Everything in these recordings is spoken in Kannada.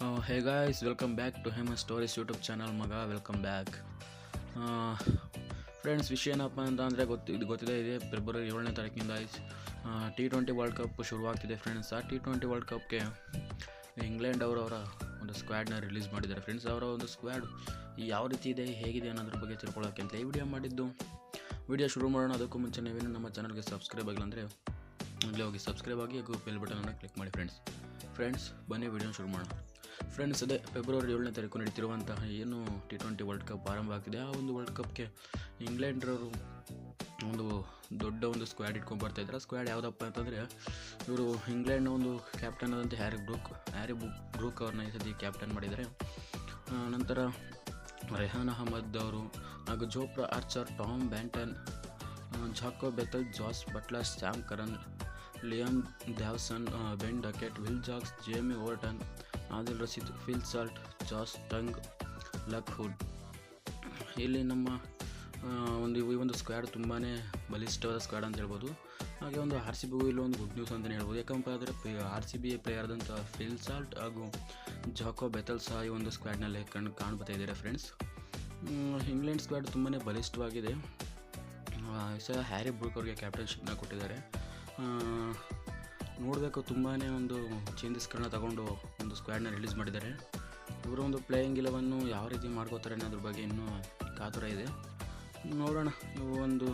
Hey guys, welcome back to Hema Stories YouTube channel ಮಗ ವೆಲ್ಕಮ್ ಬ್ಯಾಕ್. ಫ್ರೆಂಡ್ಸ್, ವಿಷಯ ಏನಪ್ಪ ಅಂತಂದರೆ ಗೊತ್ತಿದೆ ಇದೆ ಫೆಬ್ರವರಿ 7ನೇ ತಾರೀಕಿಂದ T20 ವರ್ಲ್ಡ್ ಕಪ್ ಶುರುವಾಗ್ತಿದೆ ಫ್ರೆಂಡ್ಸ್. ಆ T20 ವರ್ಲ್ಡ್ ಕಪ್ಗೆ ಇಂಗ್ಲೆಂಡ್ ಅವರ ಒಂದು ಸ್ಕ್ವಾಡ್ನ ರಿಲೀಸ್ ಮಾಡಿದ್ದಾರೆ ಫ್ರೆಂಡ್ಸ್. ಅವರ ಒಂದು ಸ್ಕ್ವಾಡ್ ಯಾವ ರೀತಿ ಇದೆ, ಹೇಗಿದೆ ಅನ್ನೋದ್ರ ಬಗ್ಗೆ ತಿಳ್ಕೊಳ್ಳೋಕ್ಕೆ ಅಂತ ಈ ವಿಡಿಯೋ ಮಾಡಿದ್ದು. ವಿಡಿಯೋ ಶುರು ಮಾಡೋಣ. ಅದಕ್ಕೂ ಮುಂಚೆ ನೀವೇನು ನಮ್ಮ ಚಾನಲ್ಗೆ ಸಬ್ಸ್ಕ್ರೈಬ್ ಆಗಿಲ್ಲ ಅಂದರೆ ಆಗಲೇ ಹೋಗಿ ಸಬ್ಸ್ಕ್ರೈಬ್ ಆಗಿ ಬೆಲ್ ಬಟನನ್ನು ಕ್ಲಿಕ್ ಮಾಡಿ ಫ್ರೆಂಡ್ಸ್. ಬನ್ನಿ ವಿಡಿಯೋ ಶುರು ಮಾಡೋಣ. ಫ್ರೆಂಡ್ಸ್, ಅದೇ ಫೆಬ್ರವರಿ 7ನೇ ತಾರೀಕು ನಡೀತಿರುವಂತಹ ಏನು T20 ವರ್ಲ್ಡ್ ಕಪ್ ಆರಂಭ ಆಗ್ತಿದೆ. ಆ ಒಂದು ವರ್ಲ್ಡ್ ಕಪ್ಗೆ ಇಂಗ್ಲೆಂಡ್ರವರು ಒಂದು ದೊಡ್ಡ ಒಂದು ಸ್ಕ್ವಾಡ್ ಇಟ್ಕೊಂಡು ಬರ್ತಾಯಿದ್ದಾರೆ. ಆ ಸ್ಕ್ವಾಡ್ ಯಾವುದಪ್ಪ ಅಂತಂದರೆ, ಇವರು ಇಂಗ್ಲೆಂಡ್ನ ಒಂದು ಕ್ಯಾಪ್ಟನ್ ಆದಂತೆ ಹ್ಯಾರಿ ಬ್ರೂಕ್ ಅವ್ರನ್ನ ಈ ಸತಿ ಕ್ಯಾಪ್ಟನ್ ಮಾಡಿದ್ದಾರೆ. ನಂತರ ರೆಹಾನ್ ಅಹಮದ್ ಅವರು ಹಾಗೂ Jofra Archer, Tom Banton, Jacob Bethell, Jos Buttler, Sam Curran, Liam Dawson, Ben Duckett, Will Jacks, Jamie Overton, Adil Rashid, Phil Salt, Josh Tongue, Luke Wood. ಇಲ್ಲಿ ನಮ್ಮ ಈ ಒಂದು ಸ್ಕ್ವಾಡ್ ತುಂಬಾ ಬಲಿಷ್ಠವಾದ ಸ್ಕ್ವಾಡ್ ಅಂತ ಹೇಳ್ಬೋದು. ಹಾಗೆ ಒಂದು RCB ಇಲ್ಲಿ ಒಂದು ಗುಡ್ ನ್ಯೂಸ್ ಅಂತಲೇ ಹೇಳ್ಬೋದು. ಯಾಕಂತ ಆದರೆ RCB ಪ್ಲೇಯರ್ ಆದಂಥ ಫಿಲ್ ಸಾಲ್ಟ್ ಹಾಗೂ ಜಾಕೋ ಬೆಥಲ್ ಸಹ ಈ ಒಂದು ಸ್ಕ್ವಾಡ್ನಲ್ಲಿ ಕಾಣ್ಬರ್ತಾ ಇದ್ದಾರೆ ಫ್ರೆಂಡ್ಸ್. ಇಂಗ್ಲೆಂಡ್ ಸ್ಕ್ವಾಡ್ ತುಂಬಾ ಬಲಿಷ್ಠವಾಗಿದೆ. ಸಹ ಹ್ಯಾರಿ ಬ್ರೂಕ್ ಅವ್ರಿಗೆ ಕ್ಯಾಪ್ಟನ್ಶಿಪ್ನ ಕೊಟ್ಟಿದ್ದಾರೆ. ನೋಡಬೇಕು, ತುಂಬಾ ಒಂದು ಚೇಂಜಸ್ಗಳನ್ನ ತಗೊಂಡು ಒಂದು ಸ್ಕ್ವಾಡ್ನ ರಿಲೀಸ್ ಮಾಡಿದ್ದಾರೆ. ಇವರ ಒಂದು ಪ್ಲೇಯಿಂಗ್ ಇಲೆವನ್ನು ಯಾವ ರೀತಿ ಮಾಡ್ಕೋತಾರೆ ಅನ್ನೋದ್ರ ಬಗ್ಗೆ ಇನ್ನೂ ಕಾತುರ ಇದೆ. ನೋಡೋಣ ಇವು ಒಂದು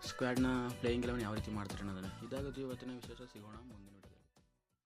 ಸ್ಕ್ವಾಡ್ನ ಪ್ಲೇಯಿಂಗ್ ಇಲೆವನ್ ಯಾವ ರೀತಿ ಮಾಡ್ತಾರೆ ಅನ್ನೋದನ್ನು. ಇದಾಗುತ್ತೆ ಇವತ್ತಿನ ವಿಶೇಷ. ಸಿಗೋಣ ಮುಂದೆ.